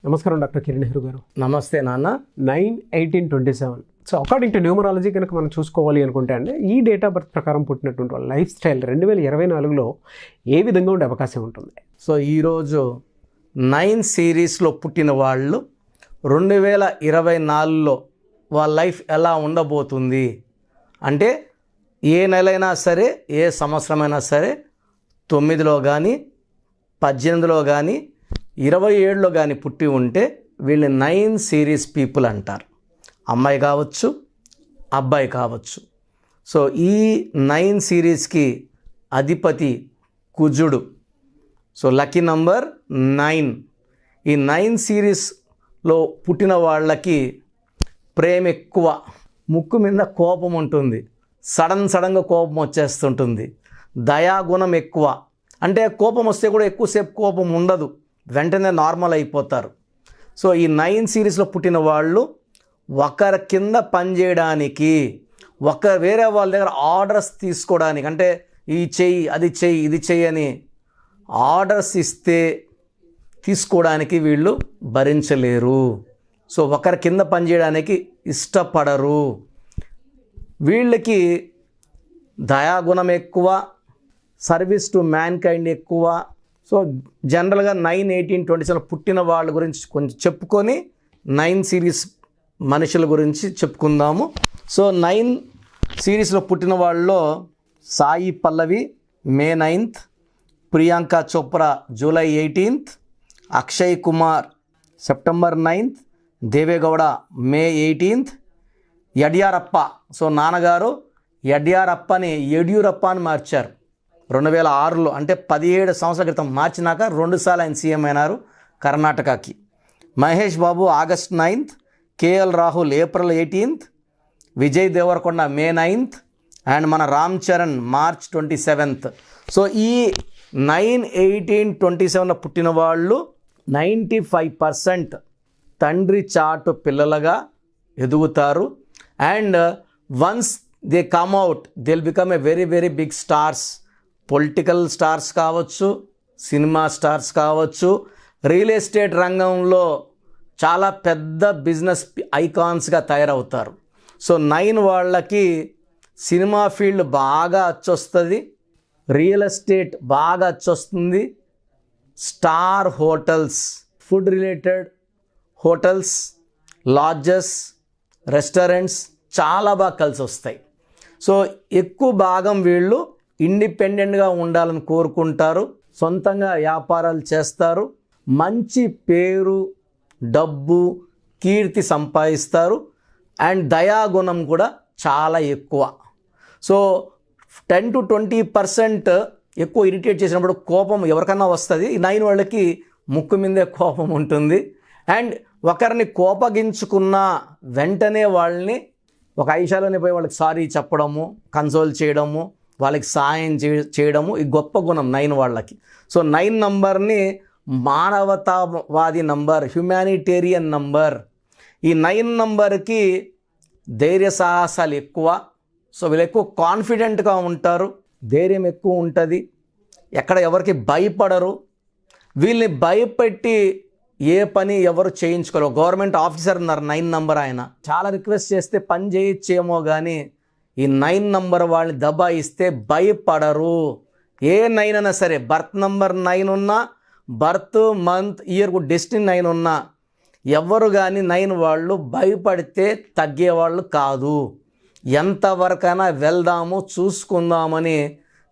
నమస్కారం డాక్టర్ కిరణ్ నెహ్రూ గారు. నమస్తే నాన్న. 9/18/27. సో అకార్డింగ్ టు న్యూమరాలజీ కనుక మనం చూసుకోవాలి అనుకుంటే అండి, ఈ డేట్ ఆఫ్ బర్త్ ప్రకారం పుట్టినటువంటి వాళ్ళ లైఫ్ స్టైల్ 2024లో ఏ విధంగా ఉండే అవకాశం ఉంటుంది? సో ఈరోజు 9 సిరీస్లో పుట్టిన వాళ్ళు 2024లో వాళ్ళ లైఫ్ ఎలా ఉండబోతుంది అంటే, ఏ నెలైనా సరే, ఏ సంవత్సరమైనా సరే, 9లో కానీ 18లో కానీ 27లో కానీ పుట్టి ఉంటే వీళ్ళు 9 సిరీస్ పీపుల్ అంటారు. అమ్మాయి కావచ్చు, అబ్బాయి కావచ్చు. సో ఈ 9 సిరీస్కి అధిపతి కుజుడు. So lucky number 9. ఈ 9 సిరీస్లో పుట్టిన వాళ్ళకి ప్రేమ ఎక్కువ, ముక్కు మీద కోపం ఉంటుంది, సడన్గా కోపం వచ్చేస్తుంటుంది, దయాగుణం ఎక్కువ. అంటే కోపం వస్తే కూడా ఎక్కువసేపు కోపం ఉండదు, వెంటనే నార్మల్ అయిపోతారు. సో ఈ 9 సిరీస్లో పుట్టిన వాళ్ళు ఒకరి కింద పనిచేయడానికి, వేరే వాళ్ళ దగ్గర ఆర్డర్స్ తీసుకోవడానికి, అంటే ఈ చెయ్యి, అది చెయ్యి, ఇది చెయ్యి అని ఆర్డర్స్ ఇస్తే తీసుకోవడానికి వీళ్ళు భరించలేరు. సో ఒకరి కింద పనిచేయడానికి ఇష్టపడరు. వీళ్ళకి దయాగుణం ఎక్కువ, సర్వీస్ టు మ్యాన్ కైండ్ ఎక్కువ. సో జనరల్గా 9/18/27 పుట్టిన వాళ్ళ గురించి కొంచెం చెప్పుకొని 9 సిరీస్ మనుషుల గురించి చెప్పుకుందాము. సో 9 సిరీస్లో పుట్టిన వాళ్ళలో Sai Pallavi May 9th, Priyanka Chopra July 18th, Akshay Kumar September 9th, Deve Gowda May 18th, Yediyurappa. So నాన్నగారు యడ్యారప్పని యడ్యూరప్ప అని మార్చారు 2006లో, అంటే 17 సంవత్సరాల క్రితం మార్చినాక 2 సార్లు ఆయన సీఎం అయినారు కర్ణాటకకి. Mahesh Babu August 9th, KL Rahul April 18th, Vijay Deverakonda May 9th, and మన Ram Charan March 27th. So ఈ 9/18/27లో పుట్టిన వాళ్ళు 95% తండ్రి చాటు పిల్లలుగా ఎదుగుతారు. And once they come out, they will become a very very big stars. Political stars కావచ్చు, సినిమా స్టార్స్ కావచ్చు, రియల్ ఎస్టేట్ రంగంలో చాలా పెద్ద బిజినెస్ ఐకాన్స్గా తయారవుతారు. సో 9 వాళ్ళకి సినిమా ఫీల్డ్ బాగా అచ్చొస్తుంది, రియల్ ఎస్టేట్ బాగా అచ్చొస్తుంది, star hotels, food related hotels, lodges, restaurants చాలా బాగా కలిసి వస్తాయి. సో ఎక్కువ భాగం వీళ్ళు ఇండిపెండెంట్గా ఉండాలని కోరుకుంటారు, సొంతంగా వ్యాపారాలు చేస్తారు, మంచి పేరు, డబ్బు, కీర్తి సంపాదిస్తారు. అండ్ దయాగుణం కూడా చాలా ఎక్కువ. సో 10 to 20% ఎక్కువ ఇరిటేట్ చేసినప్పుడు కోపం ఎవరికన్నా వస్తుంది. ఈ 9 వాళ్ళకి ముక్కు మీదే కోపం ఉంటుంది. అండ్ ఒకరిని కోపగించుకున్న వెంటనే వాళ్ళని ఒక ఐషాలోనే పోయి వాళ్ళకి సారీ చెప్పడము, కన్సోల్ చేయడము, వాళ్ళకి సాయం చేయడము ఈ గొప్ప గుణం 9 వాళ్ళకి. సో 9 నంబర్ని మానవతావాది నంబర్, హ్యుమానిటేరియన్ నంబర్. ఈ 9 నంబర్కి ధైర్య సాహసాలు ఎక్కువ. సో వీళ్ళు ఎక్కువ కాన్ఫిడెంట్గా ఉంటారు, ధైర్యం ఎక్కువ ఉంటుంది, ఎక్కడ ఎవరికి భయపడరు. వీళ్ళని భయపెట్టి ఏ పని ఎవరు చేయించుకోరు. గవర్నమెంట్ ఆఫీసర్ ఉన్నారు 9 నంబర్, ఆయన చాలా రిక్వెస్ట్ చేస్తే పని చేయొచ్చేమో కానీ ఈ 9 నంబర్ వాళ్ళని దబాయిస్తే భయపడరు. ఏ 9 అయినా సరే, బర్త్ నంబర్ 9 ఉన్నా, బర్త్ మంత్ ఇయర్ డెస్టినీ 9 ఉన్నా, ఎవరు కానీ 9 వాళ్ళు భయపడితే తగ్గేవాళ్ళు కాదు. ఎంతవరకైనా వెళ్దాము, చూసుకుందామని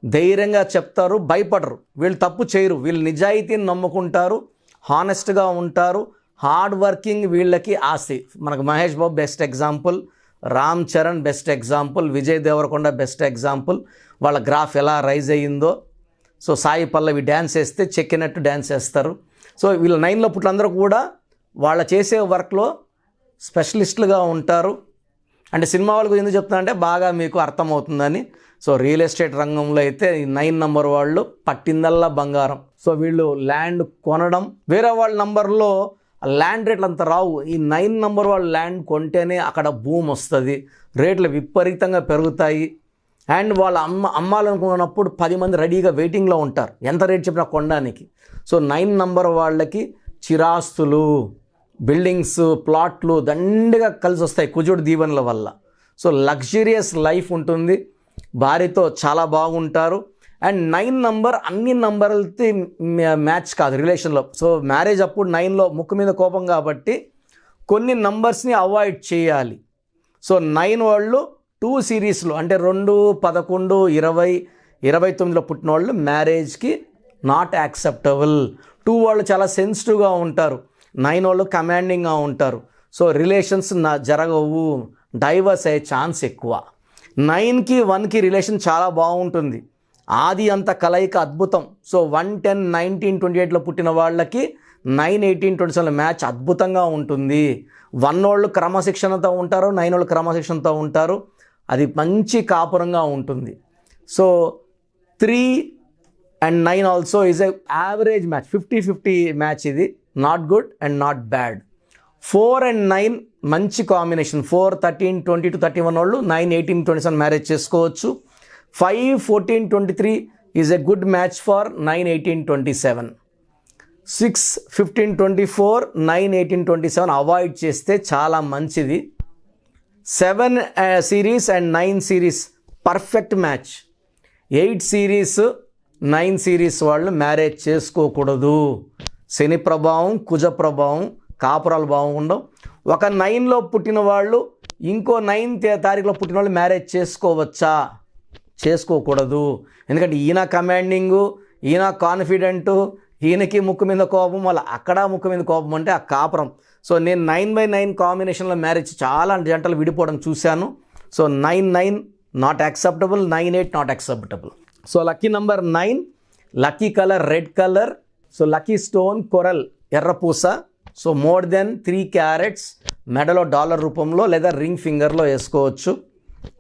ధైర్యంగా చెప్తారు, భయపడరు. వీళ్ళు తప్పు చేయరు, వీళ్ళు నిజాయితీని నమ్ముకుంటారు, హానెస్ట్గా ఉంటారు, హార్డ్ వర్కింగ్ వీళ్ళకి ఆస్తి. మనకు Mahesh Babu best example, Ram Charan best example, Vijay Deverakonda best example. వాళ్ళ గ్రాఫ్ ఎలా రైజ్ అయ్యిందో. సో సాయి పల్లవి డ్యాన్స్ వేస్తే చెక్కినట్టు డ్యాన్స్ వేస్తారు. సో వీళ్ళు 9లో పుట్టినందరూ కూడా వాళ్ళ చేసే వర్క్లో స్పెషలిస్టులుగా ఉంటారు. అంటే సినిమా వాళ్ళకు ఎందుకు చెప్తున్నా అంటే బాగా మీకు అర్థమవుతుందని. సో రియల్ ఎస్టేట్ రంగంలో అయితే ఈ 9 నంబర్ వాళ్ళు పట్టిందల్లా బంగారం. సో వీళ్ళు ల్యాండ్ కొనడం, వేరే వాళ్ళ నంబర్లో ల్యాండ్ రేట్లు అంత రావు. ఈ 9 నంబర్ వాళ్ళు ల్యాండ్ కొంటేనే అక్కడ భూమి వస్తుంది, రేట్లు విపరీతంగా పెరుగుతాయి. అండ్ వాళ్ళు అమ్మాలనుకున్నప్పుడు 10 మంది రెడీగా వెయిటింగ్లో ఉంటారు, ఎంత రేట్ చెప్పినా కొనడానికి. సో 9 నంబర్ వాళ్ళకి చిరాస్తులు, బిల్డింగ్స్, ప్లాట్లు దండిగా కలిసి వస్తాయి కుజుడు దీవెనల వల్ల. సో లగ్జరియస్ లైఫ్ ఉంటుంది, భార్యతో చాలా బాగుంటారు. అండ్ 9 నంబర్ అన్ని నంబర్లతో మ్యాచ్ కాదు రిలేషన్లో. సో మ్యారేజ్ అప్పుడు 9లో ముక్కు మీద కోపం కాబట్టి కొన్ని నంబర్స్ని అవాయిడ్ చేయాలి. సో 9 వాళ్ళు 2 సిరీస్లో అంటే 2, 11, 20, 29లో పుట్టిన వాళ్ళు మ్యారేజ్కి నాట్ యాక్సెప్టబుల్. 2 వాళ్ళు చాలా సెన్సిటివ్గా ఉంటారు, 9 వాళ్ళు కమాండింగ్గా ఉంటారు. సో రిలేషన్స్ జరగవు, డైవర్స్ అయ్యే ఛాన్స్ ఎక్కువ. 9కి 1కి రిలేషన్ చాలా బాగుంటుంది, ఆది అంత కలయిక అద్భుతం. సో 1, 10, 19, 28లో పుట్టిన వాళ్ళకి 9, 18, 27 మ్యాచ్ అద్భుతంగా ఉంటుంది. 1 వాళ్ళు క్రమశిక్షణతో ఉంటారు, 9 వాళ్ళు క్రమశిక్షణతో ఉంటారు, అది మంచి కాపురంగా ఉంటుంది. So 3 and 9 also is a average match, 50-50 match. ఇది not good and not bad. 4 and 9 మంచి కాంబినేషన్. 4, 13, 22, 31 వాళ్ళు 9, 18, 27 మ్యారేజ్ చేసుకోవచ్చు. 5, 14, 23 is a good match for 9, 18, 27. 6, 15, 24, 9, 18, 27 avoid చేస్తే చాలా మంచిది. 7 series and 9 series perfect match. 8 series 9 series వాళ్ళు మ్యారేజ్ చేసుకోకూడదు. శని ప్రభావం, కుజ ప్రభావం, కాపురాలు బాగుండవు. ఒక 9లో పుట్టిన వాళ్ళు ఇంకో 9th తారీఖులో పుట్టిన వాళ్ళు మ్యారేజ్ చేసుకోవచ్చా? చేసుకోకూడదు. ఎందుకంటే ఈయన కమాండింగు, ఈయన కాన్ఫిడెంటు, ఈయనకి ముక్కు మీద కోపం, మళ్ళీ అక్కడ ముక్కు మీద కోపం అంటే ఆ కాపురం. సో నేను 9/9 కాంబినేషన్లో మ్యారేజ్ చాలా జంటలు విడిపోవడం చూశాను. So 9/9 not acceptable, 9/8 not acceptable. So lucky number 9, lucky colour red colour. So lucky stone coral, ఎర్రపూస. సో మోర్ దెన్ 3 క్యారెట్స్ మెడలో డాలర్ రూపంలో లేదా రింగ్ ఫింగర్లో వేసుకోవచ్చు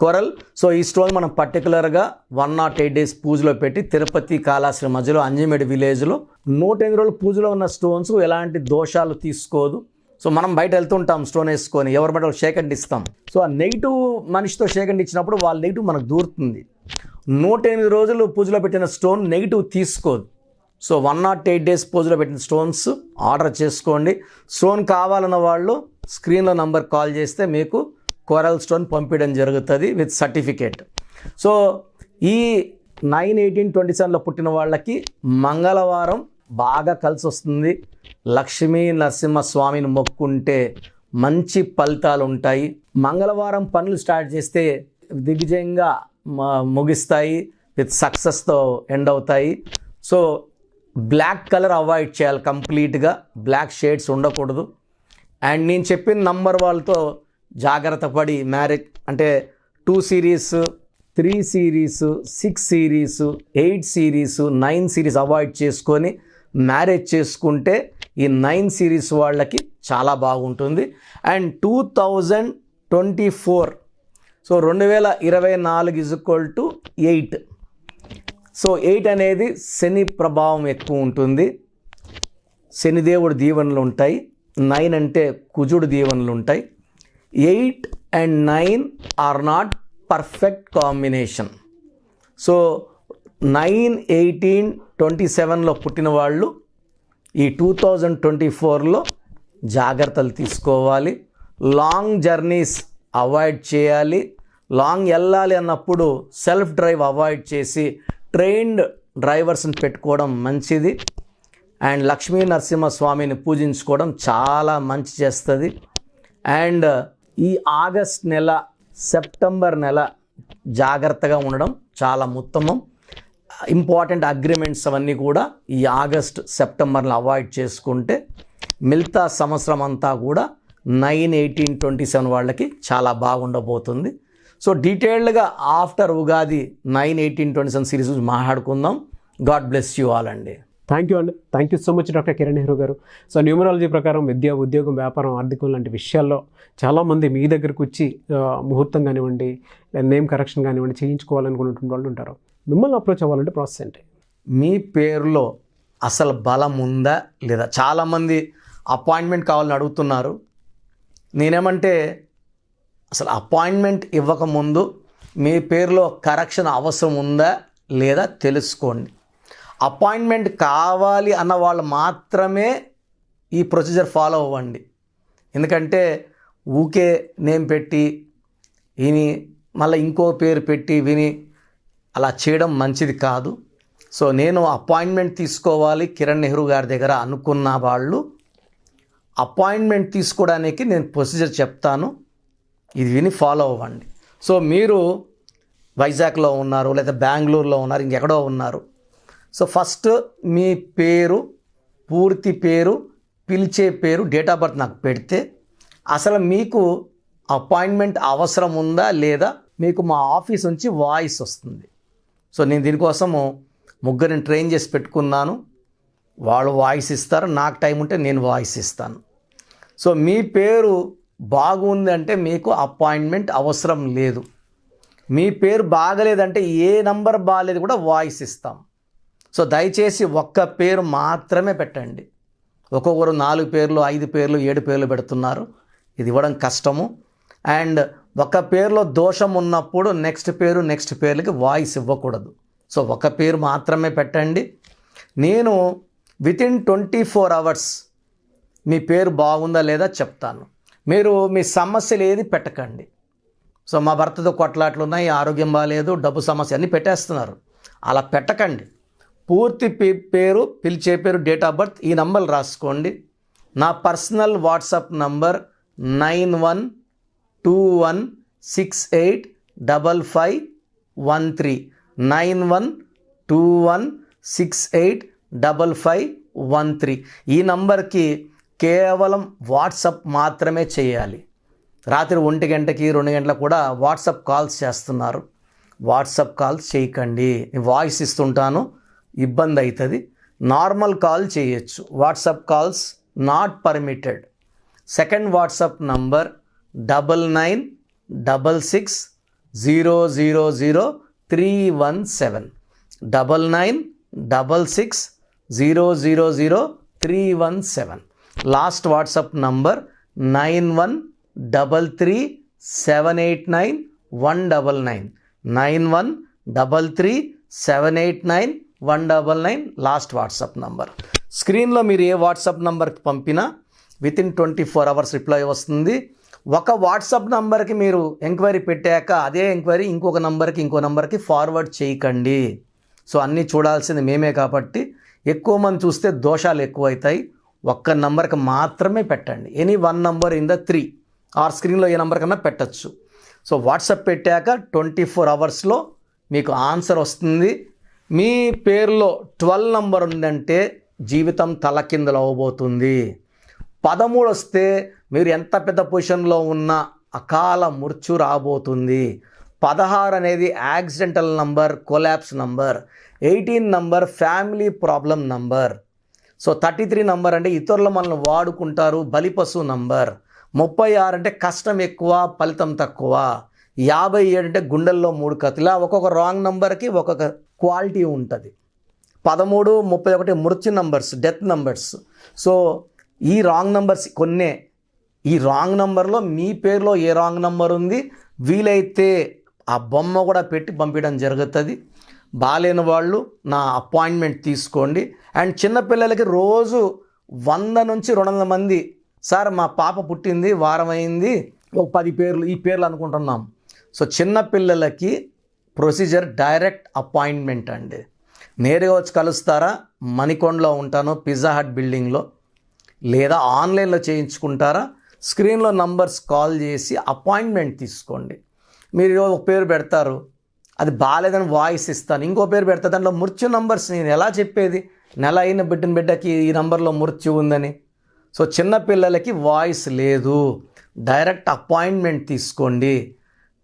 కొరల్. సో ఈ స్టోన్ మనం పర్టికులర్గా 108 days పూజలో పెట్టి తిరుపతి కాళాశ్రీ మధ్యలో అంజిమేడి విలేజ్లో 108 రోజులు పూజలో ఉన్న స్టోన్స్ ఎలాంటి దోషాలు తీసుకోదు. సో మనం బయట వెళ్తుంటాం స్టోన్ వేసుకొని, ఎవరి బయట షేక్ హ్యాండ్ ఇస్తాం. సో ఆ నెగిటివ్ మనిషితో షేక్ హ్యాండ్ ఇచ్చినప్పుడు వాళ్ళ నెగిటివ్ మనకు దూరుతుంది. 108 రోజులు పూజలో పెట్టిన స్టోన్ నెగిటివ్ తీసుకోదు. సో 108 days పూజలో పెట్టిన స్టోన్స్ ఆర్డర్ చేసుకోండి. స్టోన్ కావాలన్న వాళ్ళు స్క్రీన్లో నంబర్ కాల్ చేస్తే మీకు కోరల్ స్టోన్ పంపించడం జరుగుతుంది విత్ సర్టిఫికేట్. సో ఈ 9, 18, 27లో పుట్టిన వాళ్ళకి మంగళవారం బాగా కలిసి వస్తుంది. లక్ష్మీ నరసింహస్వామిని మొక్కుంటే మంచి ఫలితాలు ఉంటాయి. మంగళవారం పనులు స్టార్ట్ చేస్తే దిగ్విజయంగా ముగిస్తాయి, విత్ సక్సెస్తో ఎండ్ అవుతాయి. సో బ్లాక్ కలర్ అవాయిడ్ చేయాలి కంప్లీట్గా, బ్లాక్ షేడ్స్ ఉండకూడదు. అండ్ నేను చెప్పిన నంబర్ వాళ్ళతో జాగ్రత్త పడి మ్యారేజ్ అంటే 2 series, 3 series, 6 series, 8 series, 9 series avoid చేసుకొని మ్యారేజ్ చేసుకుంటే ఈ 9 సిరీస్ వాళ్ళకి చాలా బాగుంటుంది. And 2024, so 2024 = 8. సో 8 అనేది శని ప్రభావం ఎక్కువ ఉంటుంది, శనిదేవుడు దీవెనలు ఉంటాయి. 9 అంటే కుజుడు దీవెనలు ఉంటాయి. 8 and 9 are not perfect combination. So 9, 18, 27లో పుట్టిన వాళ్ళు ఈ 2024లో జాగ్రత్తలు తీసుకోవాలి. లాంగ్ జర్నీస్ అవాయిడ్ చేయాలి. లాంగ్ వెళ్ళాలి అన్నప్పుడు సెల్ఫ్ డ్రైవ్ అవాయిడ్ చేసి ట్రైన్డ్ డ్రైవర్స్ని పెట్టుకోవడం మంచిది. అండ్ లక్ష్మీ నరసింహస్వామిని పూజించుకోవడం చాలా మంచి చేస్తుంది. అండ్ ఈ ఆగస్ట్ నెల, సెప్టెంబర్ నెల జాగ్రత్తగా ఉండడం చాలా ఉత్తమం. ఇంపార్టెంట్ అగ్రిమెంట్స్ అవన్నీ కూడా ఈ ఆగస్ట్, సెప్టెంబర్లో అవాయిడ్ చేసుకుంటే మిగతా సంవత్సరం అంతా కూడా 9, 18, 27 వాళ్ళకి చాలా బాగుండబోతుంది. సో డీటెయిల్డ్గా ఆఫ్టర్ ఉగాది 9, 18, 27 సిరీస్ మాట్లాడుకుందాం. గాడ్ బ్లెస్ యూ ఆల్ అండి. థ్యాంక్ యూ అండి. Thank you so much doctor Kiran Nehru garu. So numerology ప్రకారం విద్య, ఉద్యోగం, వ్యాపారం, ఆర్థికం లాంటి విషయాల్లో చాలామంది మీ దగ్గరకు వచ్చి ముహూర్తం కానివ్వండి, నేమ్ కరెక్షన్ కానివ్వండి చేయించుకోవాలనుకున్నటువంటి వాళ్ళు ఉంటారు. మిమ్మల్ని అప్రోచ్ అవ్వాలంటే ప్రాసెస్ ఏంటి? మీ పేరులో అసలు బలం ఉందా లేదా? చాలామంది అపాయింట్మెంట్ కావాలని అడుగుతున్నారు. నేనేమంటే అసలు అపాయింట్మెంట్ ఇవ్వకముందు మీ పేరులో కరెక్షన్ అవసరం ఉందా లేదా తెలుసుకోండి. అపాయింట్మెంట్ కావాలి అన్న వాళ్ళు మాత్రమే ఈ ప్రొసీజర్ ఫాలో అవ్వండి. ఎందుకంటే ఊకే నేమ్ పెట్టి విని మళ్ళీ ఇంకో పేరు పెట్టి విని అలా చేయడం మంచిది కాదు. సో నేను అపాయింట్మెంట్ తీసుకోవాలి కిరణ్ నెహ్రూ గారి దగ్గర అనుకున్న వాళ్ళు అపాయింట్మెంట్ తీసుకోవడానికి నేను ప్రొసీజర్ చెప్తాను, ఇది విని ఫాలో అవ్వండి. సో మీరు వైజాగ్లో ఉన్నారు లేదా బెంగళూరులో ఉన్నారు, ఇంకెక్కడో ఉన్నారు. సో ఫస్ట్ మీ పేరు, పూర్తి పేరు, పిలిచే పేరు, డేట్ ఆఫ్ బర్త్ నాకు పెడితే అసలు మీకు అపాయింట్మెంట్ అవసరం ఉందా లేదా మీకు మా ఆఫీస్ నుంచి వాయిస్ వస్తుంది. సో నేను దీనికోసము ముగ్గురిని ట్రైన్ చేసి పెట్టుకున్నాను. వాళ్ళు వాయిస్ ఇస్తారు, నాకు టైం ఉంటే నేను వాయిస్ ఇస్తాను. సో మీ పేరు బాగుంది అంటే మీకు అపాయింట్మెంట్ అవసరం లేదు. మీ పేరు బాగలేదంటే ఏ నంబర్ బాగలేదు కూడా వాయిస్ ఇస్తాం. సో దయచేసి ఒక్క పేరు మాత్రమే పెట్టండి. ఒక్కొక్కరు 4 పేర్లు 5 పేర్లు 7 పేర్లు పెడుతున్నారు, ఇది ఇవ్వడం కష్టము. అండ్ ఒక పేరులో దోషం ఉన్నప్పుడు నెక్స్ట్ పేర్లకి వాయిస్ ఇవ్వకూడదు. సో ఒక పేరు మాత్రమే పెట్టండి. నేను వితిన్ 24 అవర్స్ మీ పేరు బాగుందా లేదా చెప్తాను. మీరు మీ సమస్యలు ఏది పెట్టకండి. సో మా భర్తతో కొట్లాట్లు ఉన్నాయి, ఆరోగ్యం బాగాలేదు, డబ్బు సమస్య అన్నీ పెట్టేస్తున్నారు, అలా పెట్టకండి. పూర్తి పేరు, పిలిచే పేరు, డేట్ ఆఫ్ బర్త్, ఈ నంబర్లు రాసుకోండి. నా పర్సనల్ వాట్సాప్ నంబర్ 9121685513 9121685513. ఈ నంబర్కి కేవలం వాట్సాప్ మాత్రమే చేయాలి. రాత్రి 1 గంటకి 2 గంటలకు కూడా వాట్సాప్ కాల్స్ చేస్తున్నారు, వాట్సాప్ కాల్స్ చేయకండి. వాయిస్ ఇస్తుంటాను, ఇబ్బంది అవుతుంది. నార్మల్ కాల్ చేయొచ్చు, WhatsApp calls not permitted. Second WhatsApp number 9966000317 9966000317. Last WhatsApp number 9133789199 9133789199 last WhatsApp number. స్క్రీన్లో మీరు ఏ వాట్సాప్ నంబర్కి పంపినా వితిన్ 24 అవర్స్ రిప్లై వస్తుంది. ఒక వాట్సాప్ నంబర్కి మీరు ఎంక్వైరీ పెట్టాక అదే ఎంక్వైరీ ఇంకో నంబర్కి ఫార్వర్డ్ చేయకండి. సో అన్నీ చూడాల్సింది మేమే కాబట్టి ఎక్కువ మంది చూస్తే దోషాలు ఎక్కువవుతాయి. ఒక్క నంబర్కి మాత్రమే పెట్టండి. Any 1 number in the 3 or స్క్రీన్లో ఏ నంబర్ కన్నా పెట్టచ్చు. సో వాట్సాప్ పెట్టాక 24 అవర్స్లో మీకు ఆన్సర్ వస్తుంది. మీ పేరులో 12 నంబర్ ఉందంటే జీవితం తలకిందులు అవ్వబోతుంది. 13 వస్తే మీరు ఎంత పెద్ద పొజిషన్లో ఉన్నా అకాల మృత్యు రాబోతుంది. 16 అనేది accidental number, collapse number. 18 number family problem number. So 33 number అంటే ఇతరులు మనల్ని వాడుకుంటారు, బలిపశు నంబర్. 36 అంటే కష్టం ఎక్కువ, ఫలితం తక్కువ. 57 అంటే గుండెల్లో 3 కత్తులు. ఇలా ఒక్కొక్క రాంగ్ నంబర్కి ఒక్కొక్క క్వాలిటీ ఉంటుంది. 13, 31 మృత్యు నంబర్స్, డెత్ నంబర్స్. సో ఈ రాంగ్ నంబర్స్ కొన్నే. ఈ రాంగ్ నంబర్లో మీ పేరులో ఏ రాంగ్ నంబర్ ఉంది వీలైతే ఆ బొమ్మ కూడా పెట్టి పంపించడం జరుగుతుంది. బాలేని వాళ్ళు నా అపాయింట్మెంట్ తీసుకోండి. అండ్ చిన్నపిల్లలకి రోజు 100 నుంచి 200 మంది, సార్ మా పాప పుట్టింది వారం అయింది, ఒక 10 పేర్లు ఈ పేర్లు అనుకుంటున్నాం. సో చిన్నపిల్లలకి ప్రొసీజర్ డైరెక్ట్ అపాయింట్మెంట్ అండి. నేరుగా వచ్చి కలుస్తారా? మణికొండలో ఉంటాను, పిజ్జా హట్ బిల్డింగ్లో. లేదా ఆన్లైన్లో చేయించుకుంటారా? స్క్రీన్లో నంబర్స్ కాల్ చేసి అపాయింట్మెంట్ తీసుకోండి. మీరు ఒక పేరు పెడతారు, అది బాగాలేదని వాయిస్ ఇస్తాను. ఇంకో పేరు పెడతా, దాంట్లో మృత్యు నంబర్స్ నేను ఎలా చెప్పేది? నెల అయిన బిడ్డకి ఈ నంబర్లో మృత్యు ఉందని. సో చిన్నపిల్లలకి వాయిస్ లేదు, డైరెక్ట్ అపాయింట్మెంట్ తీసుకోండి.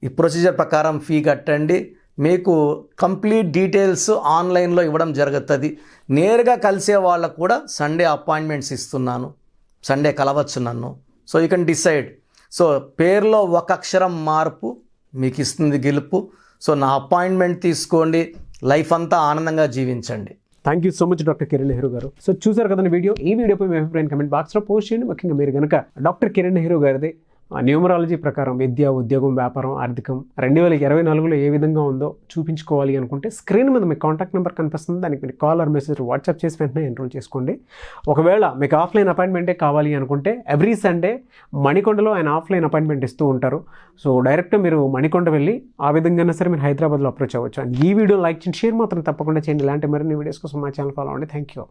ఈ ప్రొసీజర్ ప్రకారం ఫీ కట్టండి. మీకు కంప్లీట్ డీటెయిల్స్ ఆన్లైన్లో ఇవ్వడం జరుగుతుంది. నేరుగా కలిసే వాళ్ళకు కూడా సండే అపాయింట్మెంట్స్ ఇస్తున్నాను, సండే కలవచ్చు నన్ను. So you can decide. So పేరులో ఒక అక్షరం మార్పు మీకు ఇస్తుంది గెలుపు. సో నా అపాయింట్మెంట్ తీసుకోండి, లైఫ్ అంతా ఆనందంగా జీవించండి. Thank you so much doctor Kiran Nehru garu. So చూసారు కదండి వీడియో. ఈ వీడియోపై మీ అభిప్రాయం కమెంట్ బాక్స్లో పోస్ట్ చేయండి. ముఖ్యంగా మీరు కనుక డాక్టర్ కిరణ్ నెహ్రూ గారిది న్యూమరాలజీ ప్రకారం విద్య, ఉద్యోగం, వ్యాపారం, ఆర్థికం 2024లో ఏ విధంగా ఉందో చూపించుకోవాలి అనుకుంటే స్క్రీన్ మీద మీకు కాంటాక్ట్ నెంబర్ కనిపిస్తుంది. దానికి మీరు కాల్ ఆర్ మెసేజ్ వాట్సాప్ చేసి వెంటనే ఎన్రోల్ చేసుకోండి. ఒకవేళ మీకు ఆఫ్లైన్ అపాయింట్మెంటే కావాలి అనుకుంటే ఎవ్రీ సండే మణికొండలో ఆయన ఆఫ్లైన్ అపాయింట్మెంట్ ఇస్తూ ఉంటారు. సో డైరెక్ట్ మీరు మణికొండ వెళ్ళి ఆ విధంగా సరే మీరు హైదరాబాద్లో అప్రోచ్ అవ్వచ్చు. అండ్ ఈ వీడియో లైక్ చేయండి, షేర్ మాత్రం తప్పకుండా చేయండి. ఇలాంటి మరిన్ని వీడియోస్ కోసం మా ఛానల్ ఫాలో అవ్వండి. Thank you.